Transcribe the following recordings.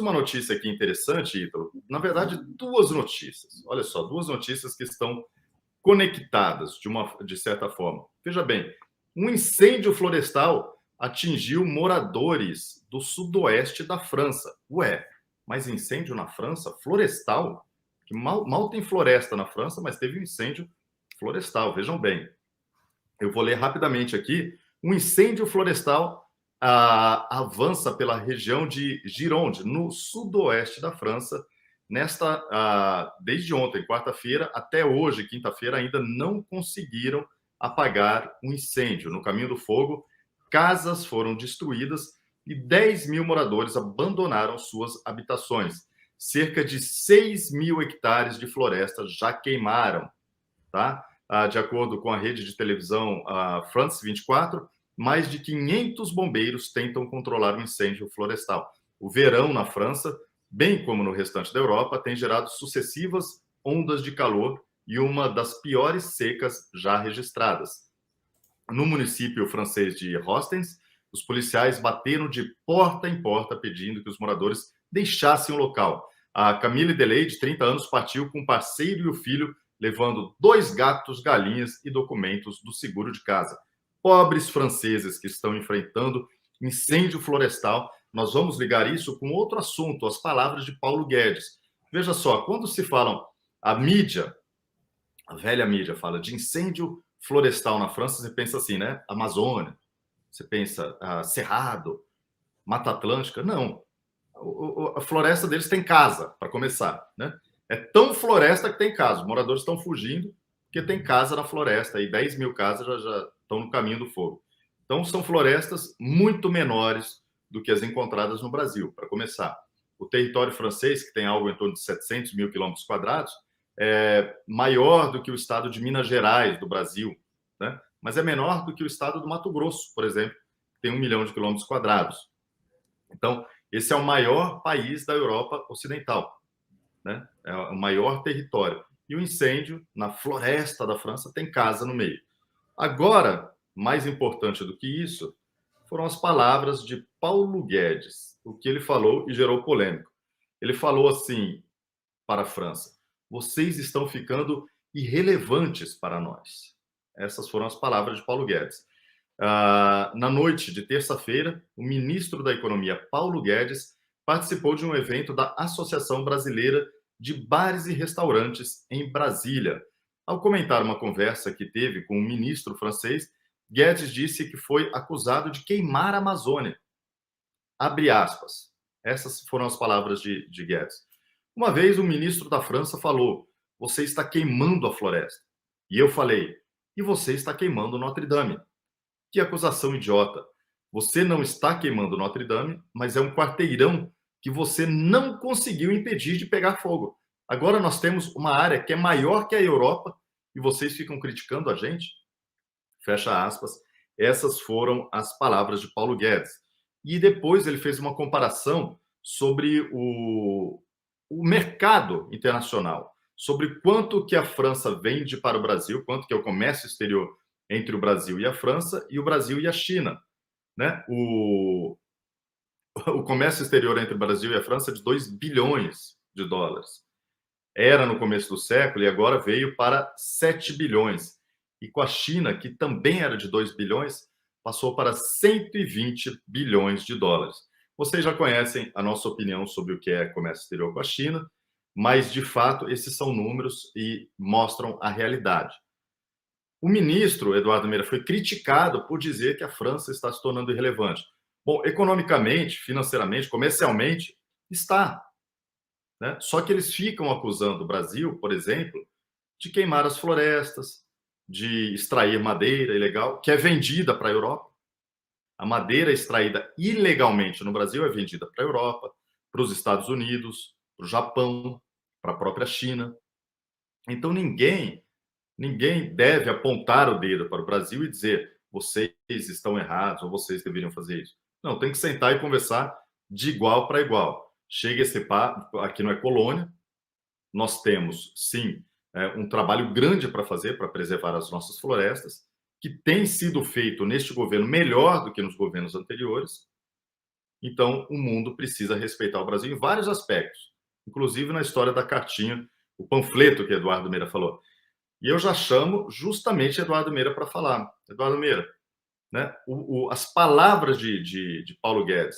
uma notícia aqui interessante, Ítalo. Na verdade, duas notícias. Olha só, duas notícias que estão conectadas de certa forma. Veja bem, um incêndio florestal atingiu moradores do sudoeste da França. Ué, mas incêndio na França? Florestal? Que mal tem floresta na França, mas teve um incêndio florestal. Vejam bem, eu vou ler rapidamente aqui. Um incêndio florestal avança pela região de Gironde, no sudoeste da França, desde ontem, quarta-feira, até hoje, quinta-feira, ainda não conseguiram apagar o incêndio. No caminho do fogo, casas foram destruídas e 10 mil moradores abandonaram suas habitações. Cerca de 6 mil hectares de floresta já queimaram, tá? De acordo com a rede de televisão France 24, mais de 500 bombeiros tentam controlar o incêndio florestal. O verão na França, bem como no restante da Europa, tem gerado sucessivas ondas de calor e uma das piores secas já registradas. No município francês de Hostens, os policiais bateram de porta em porta pedindo que os moradores deixassem o local. A Camille Delay, de 30 anos, partiu com o parceiro e o filho, levando 2 gatos, galinhas e documentos do seguro de casa. Pobres franceses que estão enfrentando incêndio florestal. Nós vamos ligar isso com outro assunto, as palavras de Paulo Guedes. Veja só, quando se falam, a mídia, a velha mídia fala de incêndio florestal na França, você pensa assim, né? Amazônia, você pensa Cerrado, Mata Atlântica. Não, a floresta deles tem casa, para começar, né? É tão floresta que tem casa. Os moradores estão fugindo porque tem casa na floresta, e 10 mil casas já estão no caminho do fogo. Então, são florestas muito menores do que as encontradas no Brasil, para começar. O território francês, que tem algo em torno de 700 mil quilômetros quadrados, é maior do que o estado de Minas Gerais, do Brasil, né? Mas é menor do que o estado do Mato Grosso, por exemplo, que tem 1 milhão de quilômetros quadrados. Então, esse é o maior país da Europa Ocidental, né? É o maior território. E o incêndio na floresta da França tem casa no meio. Agora, mais importante do que isso, foram as palavras de Paulo Guedes, o que ele falou e gerou polêmica. Ele falou assim para a França: vocês estão ficando irrelevantes para nós. Essas foram as palavras de Paulo Guedes. Na noite de terça-feira, o ministro da Economia, Paulo Guedes, participou de um evento da Associação Brasileira de Bares e Restaurantes em Brasília. Ao comentar uma conversa que teve com o ministro francês, Guedes disse que foi acusado de queimar a Amazônia. Abre aspas. Essas foram as palavras de Guedes. Uma vez o ministro da França falou: você está queimando a floresta. E eu falei: e você está queimando Notre Dame. Que acusação idiota. Você não está queimando Notre Dame, mas é um quarteirão que você não conseguiu impedir de pegar fogo. Agora nós temos uma área que é maior que a Europa e vocês ficam criticando a gente? Fecha aspas. Essas foram as palavras de Paulo Guedes. E depois ele fez uma comparação sobre o mercado internacional, sobre quanto que a França vende para o Brasil, quanto que é o comércio exterior entre o Brasil e a França, e o Brasil e a China, né? O comércio exterior entre o Brasil e a França é de 2 bilhões de dólares. Era no começo do século e agora veio para 7 bilhões. E com a China, que também era de 2 bilhões, passou para 120 bilhões de dólares. Vocês já conhecem a nossa opinião sobre o que é comércio exterior com a China, mas, de fato, esses são números e mostram a realidade. O ministro Eduardo Meira foi criticado por dizer que a França está se tornando irrelevante. Bom, economicamente, financeiramente, comercialmente, está, né? Só que eles ficam acusando o Brasil, por exemplo, de queimar as florestas, de extrair madeira ilegal, que é vendida para a Europa. A madeira extraída ilegalmente no Brasil é vendida para a Europa, para os Estados Unidos, para o Japão, para a própria China. Então, ninguém deve apontar o dedo para o Brasil e dizer: vocês estão errados ou vocês deveriam fazer isso. Não, tem que sentar e conversar de igual para igual. Chega esse papo, aqui não é colônia, nós temos, sim, um trabalho grande para fazer para preservar as nossas florestas, que tem sido feito neste governo melhor do que nos governos anteriores, Então, o mundo precisa respeitar o Brasil em vários aspectos, inclusive na história da cartinha, o panfleto que Eduardo Meira falou. E eu já chamo justamente Eduardo Meira para falar. Eduardo Meira, né, as palavras de Paulo Guedes,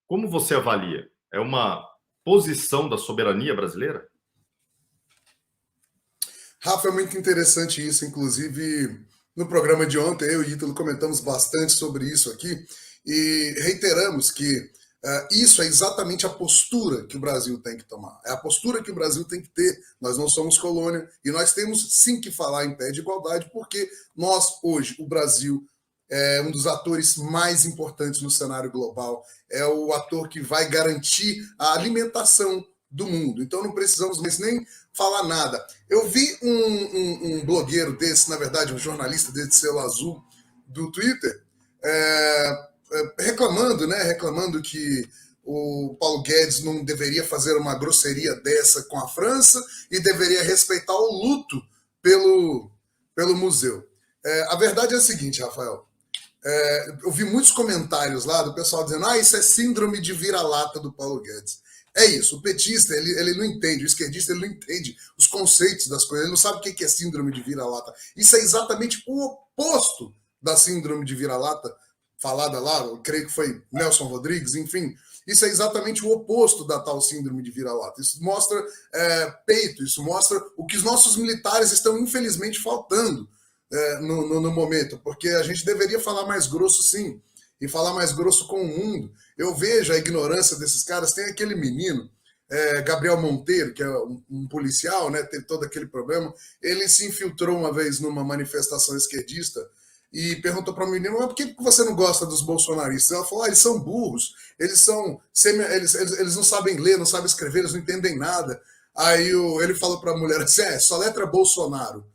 como você avalia? É uma posição da soberania brasileira? Rafa, é muito interessante isso. Inclusive, no programa de ontem, eu e Ítalo comentamos bastante sobre isso aqui e reiteramos que isso é exatamente a postura que o Brasil tem que tomar. É a postura que o Brasil tem que ter. Nós não somos colônia e nós temos sim que falar em pé de igualdade, porque nós, hoje, o Brasil é um dos atores mais importantes no cenário global, é o ator que vai garantir a alimentação do mundo. Então não precisamos mais nem falar nada. Eu vi um blogueiro desse, na verdade, um jornalista desse selo azul do Twitter, reclamando, né? Reclamando que o Paulo Guedes não deveria fazer uma grosseria dessa com a França e deveria respeitar o luto pelo museu. A verdade é a seguinte, Rafael. Eu vi muitos comentários lá do pessoal dizendo: isso é síndrome de vira-lata do Paulo Guedes. É isso, o petista ele não entende, o esquerdista ele não entende os conceitos das coisas, ele não sabe o que é síndrome de vira-lata. Isso é exatamente o oposto da síndrome de vira-lata, falada lá, eu creio que foi Nelson Rodrigues, enfim. Isso é exatamente o oposto da tal síndrome de vira-lata. Isso mostra peito, isso mostra o que os nossos militares estão infelizmente faltando no momento, porque a gente deveria falar mais grosso, sim, e falar mais grosso com o mundo. Eu vejo a ignorância desses caras. Tem aquele menino, Gabriel Monteiro, que é um policial, né, teve todo aquele problema. Ele se infiltrou uma vez numa manifestação esquerdista e perguntou para o menino: mas por que você não gosta dos bolsonaristas? Ela falou: eles são burros, eles não sabem ler, não sabem escrever, eles não entendem nada. Aí ele falou para a mulher assim: só letra Bolsonaro.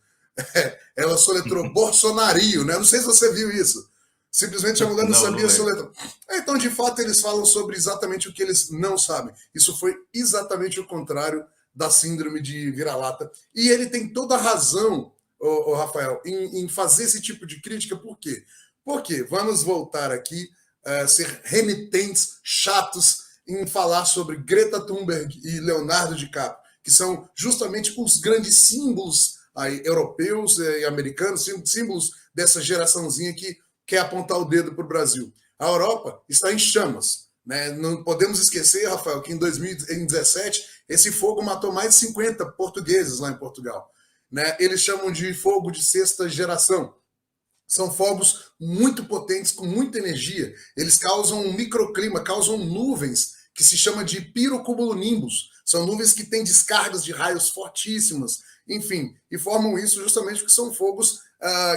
Ela soletrou Bolsonario, né? Não sei se você viu isso. Simplesmente a mulher não sabia soletrar. Então, de fato, eles falam sobre exatamente o que eles não sabem. Isso foi exatamente o contrário da síndrome de vira-lata. E ele tem toda a razão, Rafael, em fazer esse tipo de crítica. Por quê? Porque vamos voltar aqui a ser renitentes, chatos, em falar sobre Greta Thunberg e Leonardo DiCaprio, que são justamente os grandes símbolos aí, europeus e americanos, símbolos dessa geraçãozinha que quer apontar o dedo para o Brasil. A Europa está em chamas. Né? Não podemos esquecer, Rafael, que em 2017 esse fogo matou mais de 50 portugueses lá em Portugal. Né? Eles chamam de fogo de sexta geração. São fogos muito potentes, com muita energia. Eles causam um microclima, causam nuvens que se chama de pirocumulonimbus. São nuvens que têm descargas de raios fortíssimas, enfim, e formam isso justamente porque são fogos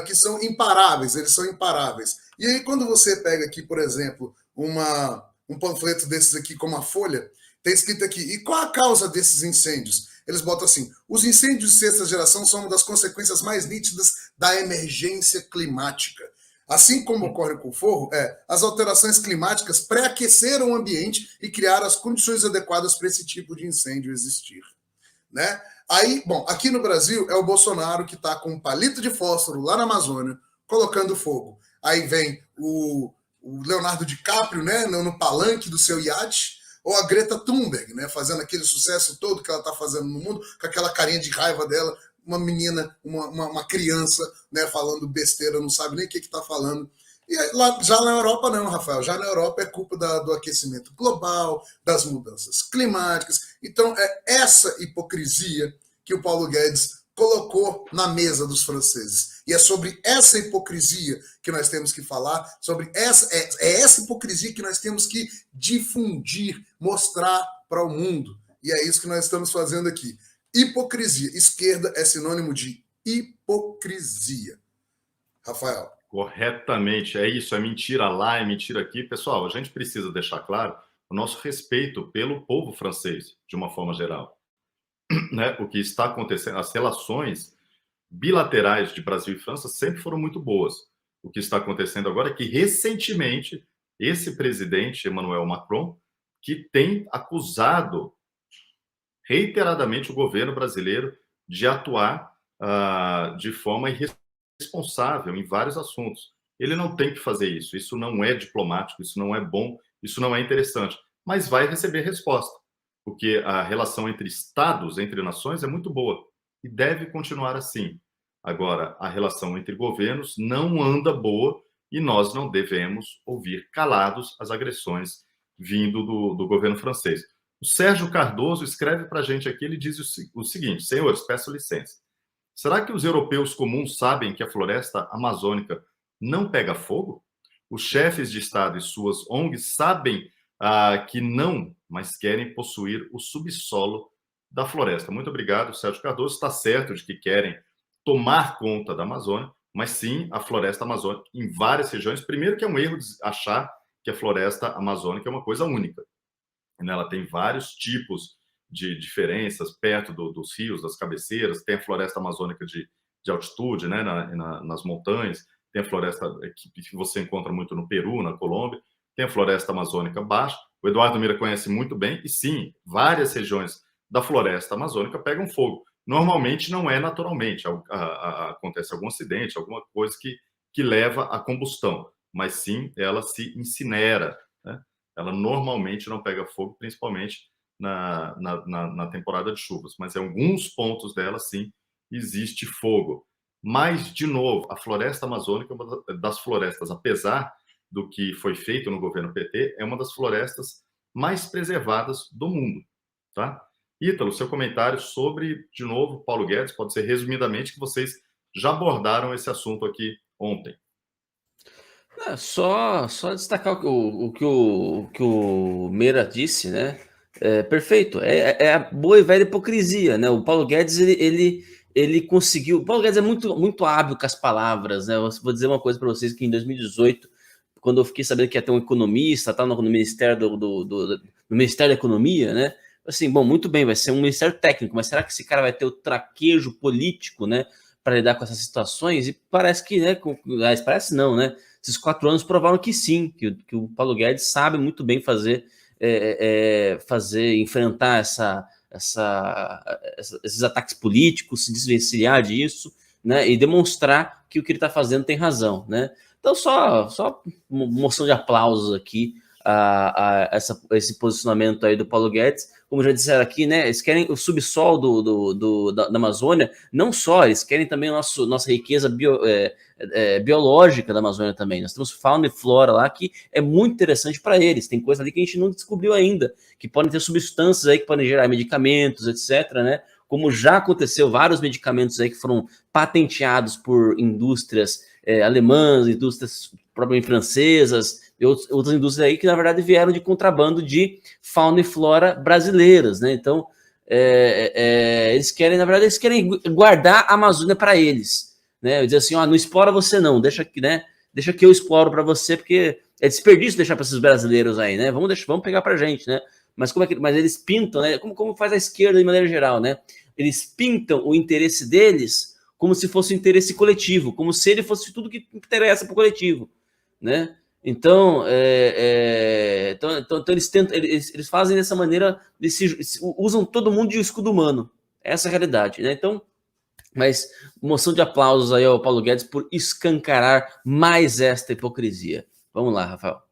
que são imparáveis, eles são imparáveis. E aí, quando você pega aqui, por exemplo, um panfleto desses aqui, como a Folha, tem escrito aqui: e qual a causa desses incêndios? Eles botam assim: os incêndios de sexta geração são uma das consequências mais nítidas da emergência climática. Assim como ocorre com o fogo, as alterações climáticas pré-aqueceram o ambiente e criaram as condições adequadas para esse tipo de incêndio existir. Né? Aí, bom, aqui no Brasil é o Bolsonaro que está com um palito de fósforo lá na Amazônia, colocando fogo. Aí vem o Leonardo DiCaprio, né, no palanque do seu iate, ou a Greta Thunberg, né, fazendo aquele sucesso todo que ela está fazendo no mundo, com aquela carinha de raiva dela, uma menina, uma criança, né, falando besteira, não sabe nem o que está falando. E lá, já na Europa não, Rafael. Já na Europa é culpa do aquecimento global, das mudanças climáticas. Então é essa hipocrisia que o Paulo Guedes colocou na mesa dos franceses. E é sobre essa hipocrisia que nós temos que falar, sobre essa hipocrisia que nós temos que difundir, mostrar para o mundo. E é isso que nós estamos fazendo aqui. Hipocrisia. Esquerda é sinônimo de hipocrisia. Rafael. Corretamente, é isso, é mentira lá, é mentira aqui. Pessoal, a gente precisa deixar claro o nosso respeito pelo povo francês, de uma forma geral. Né? O que está acontecendo, as relações bilaterais de Brasil e França sempre foram muito boas. O que está acontecendo agora é que, recentemente, esse presidente, Emmanuel Macron, que tem acusado reiteradamente o governo brasileiro de atuar de forma irresponsável em vários assuntos. Ele não tem que fazer isso. Isso não é diplomático, isso não é bom, isso não é interessante, mas vai receber resposta, porque a relação entre estados, entre nações, é muito boa e deve continuar assim. Agora, a relação entre governos não anda boa e nós não devemos ouvir calados as agressões vindo do governo francês. O Sérgio Cardoso escreve para a gente aqui, ele diz o seguinte: senhores, peço licença. Será que os europeus comuns sabem que a floresta amazônica não pega fogo? Os chefes de Estado e suas ONGs sabem que não, mas querem possuir o subsolo da floresta. Muito obrigado, Sérgio Cardoso. Está certo de que querem tomar conta da Amazônia, mas sim a floresta amazônica em várias regiões. Primeiro que é um erro achar que a floresta amazônica é uma coisa única. Ela tem vários tipos de diferenças perto dos rios, das cabeceiras. Tem a floresta amazônica de altitude, né, nas montanhas. Tem a floresta que você encontra muito no Peru, na Colômbia. Tem a floresta amazônica baixa. O Eduardo Mira conhece muito bem. E sim, várias regiões da floresta amazônica pegam fogo. Normalmente não é naturalmente. Acontece algum acidente, alguma coisa que leva à combustão. Mas sim, ela se incinera, né? Ela normalmente não pega fogo, principalmente na temporada de chuvas, mas em alguns pontos dela, sim, existe fogo. Mas, de novo, a floresta amazônica é uma das florestas, apesar do que foi feito no governo PT, é uma das florestas mais preservadas do mundo, tá? Ítalo, seu comentário sobre, de novo, Paulo Guedes, pode ser resumidamente que vocês já abordaram esse assunto aqui ontem. Só destacar o que o Meira disse, né? Perfeito, é a boa e velha hipocrisia, né? O Paulo Guedes, ele conseguiu. O Paulo Guedes é muito hábil com as palavras, né? Eu vou dizer uma coisa para vocês: que em 2018, quando eu fiquei sabendo que ia ter um economista, tá, no Ministério no Ministério da Economia, né? Assim, bom, muito bem, vai ser um ministério técnico, mas será que esse cara vai ter o traquejo político, né, para lidar com essas situações? E parece que, né? Parece não, né? Esses 4 anos provaram que sim, que o Paulo Guedes sabe muito bem enfrentar esses ataques políticos, se desvencilhar disso, né, e demonstrar que o que ele está fazendo tem razão, né? Então, só moção de aplausos aqui a esse posicionamento aí do Paulo Guedes. Como já disseram aqui, né, eles querem o subsolo da Amazônia, não só, eles querem também nossa riqueza biológica da Amazônia também. Nós temos fauna e flora lá que é muito interessante para eles. Tem coisa ali que a gente não descobriu ainda, que podem ter substâncias aí que podem gerar medicamentos, etc., né? Como já aconteceu, vários medicamentos aí que foram patenteados por indústrias alemãs, indústrias provavelmente francesas, e outras indústrias aí que, na verdade, vieram de contrabando de fauna e flora brasileiras, né? Então, eles querem, na verdade, eles querem guardar a Amazônia para eles, né? Dizer assim, não explora você não, deixa que eu exploro para você, porque é desperdício deixar para esses brasileiros aí, né? Vamos pegar para gente, né? Mas mas eles pintam, né? Como faz a esquerda de maneira geral, né? Eles pintam o interesse deles como se fosse o interesse coletivo, como se ele fosse tudo que interessa para o coletivo, né? Então, então eles fazem dessa maneira, usam todo mundo de escudo humano. Essa é a realidade, né? Então, mas moção de aplausos aí ao Paulo Guedes por escancarar mais esta hipocrisia. Vamos lá, Rafael.